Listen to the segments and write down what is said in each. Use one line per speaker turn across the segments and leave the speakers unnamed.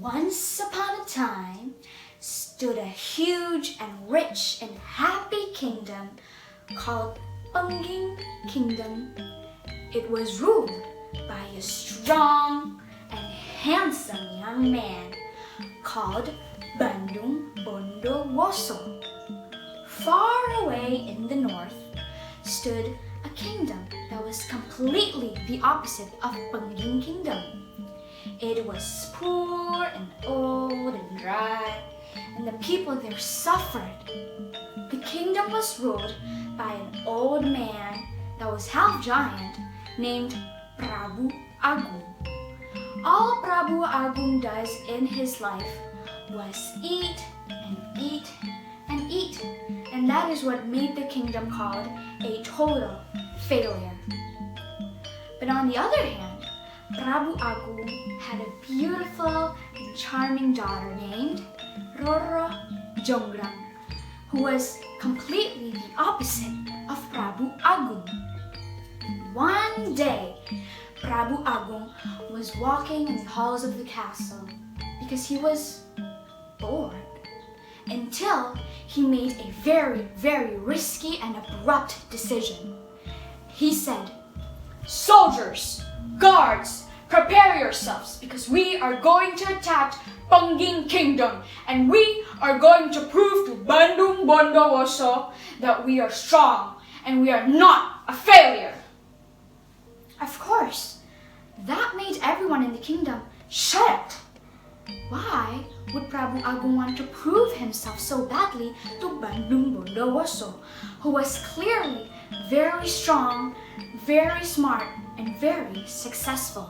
Once upon a time stood a huge and rich and happy kingdom called Pengging Kingdom. It was ruled by a strong and handsome young man called Bandung Bondowoso. Far away in the north stood a kingdom that was completely the opposite of Pengging Kingdom. It was poor and old and dry, and the people there suffered. The kingdom was ruled by an old man that was half giant named Prabu Agung. All Prabu Agung does in his life was eat and eat and eat, and that is what made the kingdom called a total failure. But on the other hand, Prabu Agung had a beautiful and charming daughter named Roro Jonggrang, who was completely the opposite of Prabu Agung. One day, Prabu Agung was walking in the halls of the castle because he was bored, until he made a very, very risky and abrupt decision. He said, "Soldiers, guards, prepare yourselves because we are going to attack Pengging Kingdom and we are going to prove to Bandung Bondowoso that we are strong and we are not a failure." Of course, that made everyone in the kingdom shut. Why would Prabu Agung want to prove himself so badly to Bandung Bondowoso, who was clearly very strong, very smart, and very successful?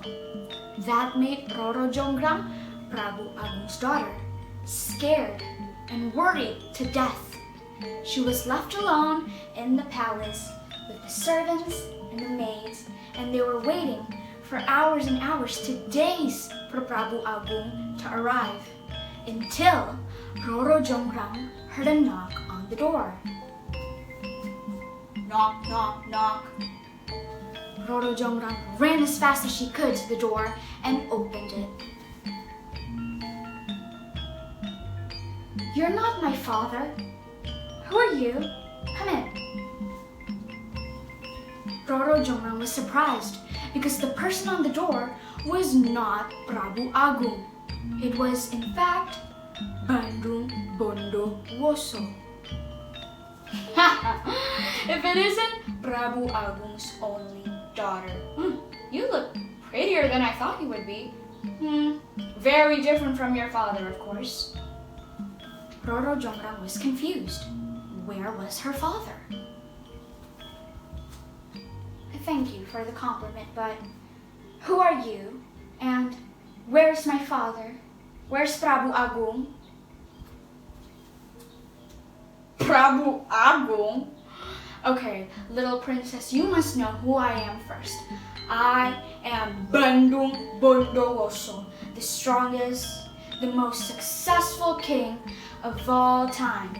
That made Roro Jonggrang, Prabu Agung's daughter, scared and worried to death. She was left alone in the palace with the servants and the maids, and they were waiting for hours and hours to days for Prabu Agung to arrive, until Roro Jonggrang heard a knock on the door. Knock, knock, knock. Roro Jonggrang ran as fast as she could to the door and opened it. "You're not my father. Who are you? Come in." Roro Jonggrang was surprised because the person on the door was not Prabu Agung. It was, in fact, Bandung Bondowoso. If it isn't Prabu Agung's only daughter. You look prettier than I thought you would be. Very different from your father, of course. Roro Jonggrang was confused. Where was her father? "Thank you for the compliment, but who are you? And where's my father? Where's Prabu Agung?" Prabu Agung? Okay, little princess, you must know who I am first. I am Bandung Bondowoso, the strongest, the most successful king of all time.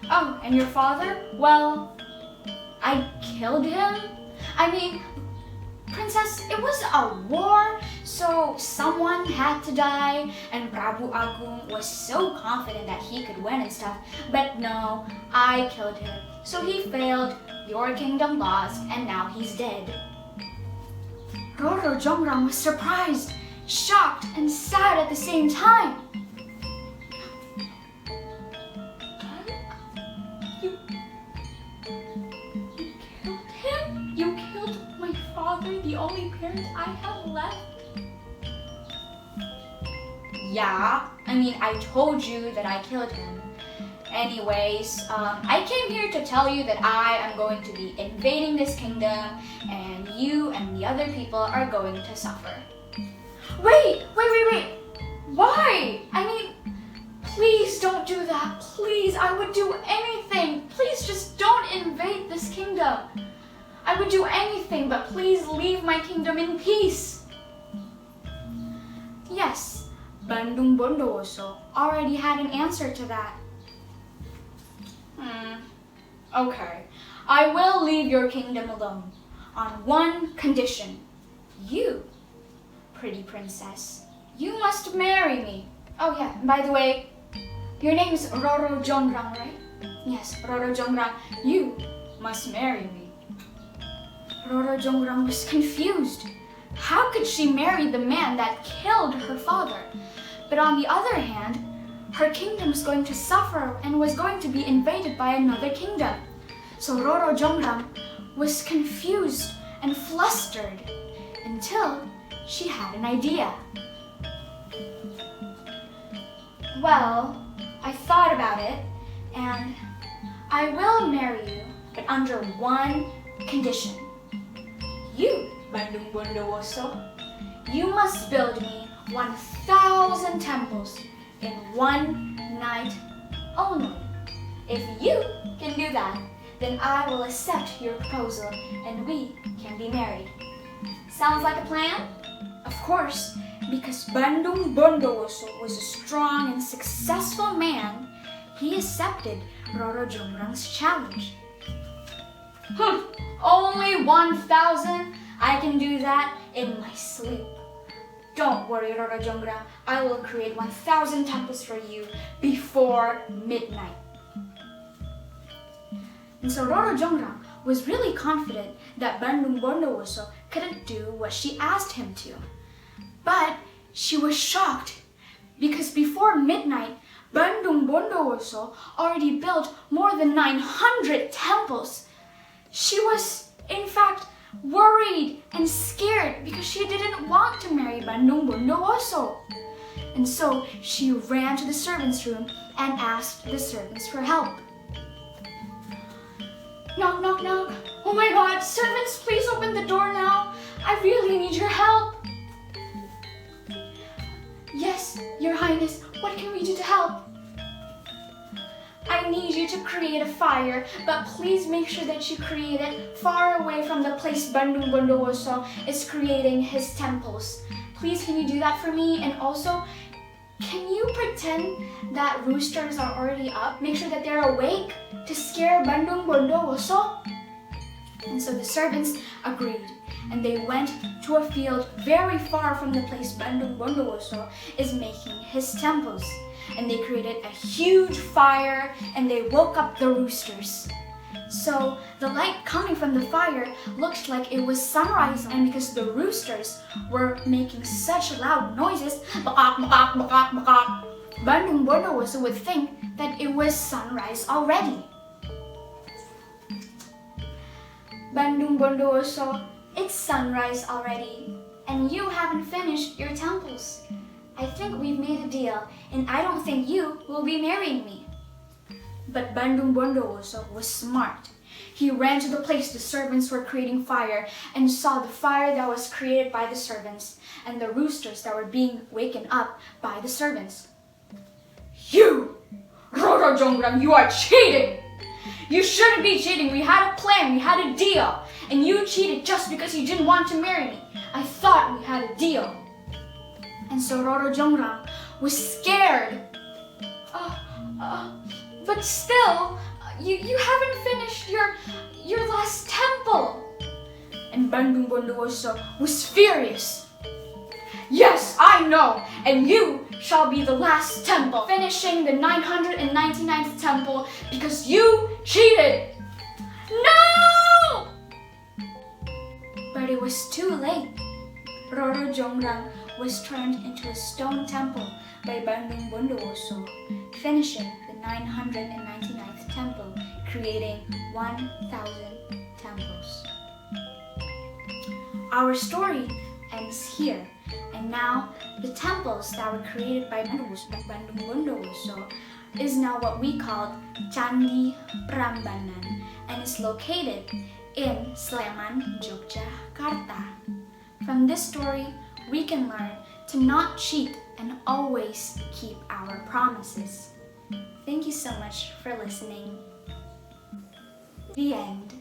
Oh, and your father? Well, I killed him. I mean, princess, it was a war, so someone had to die, and Prabu Agung was so confident that he could win and stuff, but no, I killed him. So he failed, your kingdom lost, and now he's dead. Roro Jonggrang was surprised, shocked, and sad at the same time. The only parent I have left? Yeah, I mean, I told you that I killed him. Anyways, I came here to tell you that I am going to be invading this kingdom and you and the other people are going to suffer. Wait! Why? I mean, please don't do that. Please, I would do anything. Please just don't invade this kingdom. I would do anything, but please leave my kingdom in peace. Yes, Bandung Bondowoso already had an answer to that. Okay, I will leave your kingdom alone on one condition. You, pretty princess, you must marry me. Oh yeah, by the way, your name is Roro Jongrang, right? Yes, Roro Jongrang, you must marry me. Roro Jongrang was confused. How could she marry the man that killed her father? But on the other hand, her kingdom was going to suffer and was going to be invaded by another kingdom. So Roro Jongrang was confused and flustered until she had an idea. Well, I thought about it, and I will marry you, but under one condition. You, Bandung Bondowoso, you must build me 1,000 temples in one night only. If you can do that, then I will accept your proposal and we can be married. Sounds like a plan? Of course, because Bandung Bondowoso was a strong and successful man, he accepted Roro Jongrang's challenge. Only 1,000? I can do that in my sleep. Don't worry, Roro Jongrang. I will create 1,000 temples for you before midnight. And so Roro Jongrang was really confident that Bandung Bondowoso couldn't do what she asked him to. But she was shocked because before midnight, Bandung Bondowoso already built more than 900 temples. She was, in fact, worried and scared because she didn't want to marry Bandung Bondowoso. And so she ran to the servants' room and asked the servants for help. Knock, knock, knock. Oh my God, servants, please open the door now. I really need your help. Yes, Your Highness, what can we do to help? I need you to create a fire, but please make sure that you create it far away from the place Bandung Bondowoso is creating his temples. Please, can you do that for me? And also, can you pretend that roosters are already up? Make sure that they're awake to scare Bandung Bondowoso. And so the servants agreed, and they went to a field very far from the place Bandung Bondowoso is making his temples. And they created a huge fire, and they woke up the roosters. So the light coming from the fire looked like it was sunrise, and because the roosters were making such loud noises, bakak, bakak, bakak, bakak, Bandung Bondowoso would think that it was sunrise already. Bandung Bondowoso, it's sunrise already, and you haven't finished your temples. I think we've made a deal, and I don't think you will be marrying me. But Bandung Bondowoso was smart. He ran to the place the servants were creating fire and saw the fire that was created by the servants and the roosters that were being waken up by the servants. You, Roro Jongrang, you are cheating! You shouldn't be cheating. We had a plan, we had a deal, and you cheated just because you didn't want to marry me. I thought we had a deal. And so Roro Jongrang was scared. But still, you haven't finished your last temple. And Bandung Bondowoso was furious. Yes, I know, and you shall be the last temple, finishing the 999th temple because you cheated. No! But it was too late. Roro Jongrang was turned into a stone temple by Bandung Bondowoso, finishing the 999th temple, creating 1,000 temples. Our story ends here, and now the temples that were created by Bandung Bondowoso is now what we call Candi Prambanan, and is located in Sleman, Yogyakarta. From this story, we can learn to not cheat and always keep our promises. Thank you so much for listening. The end.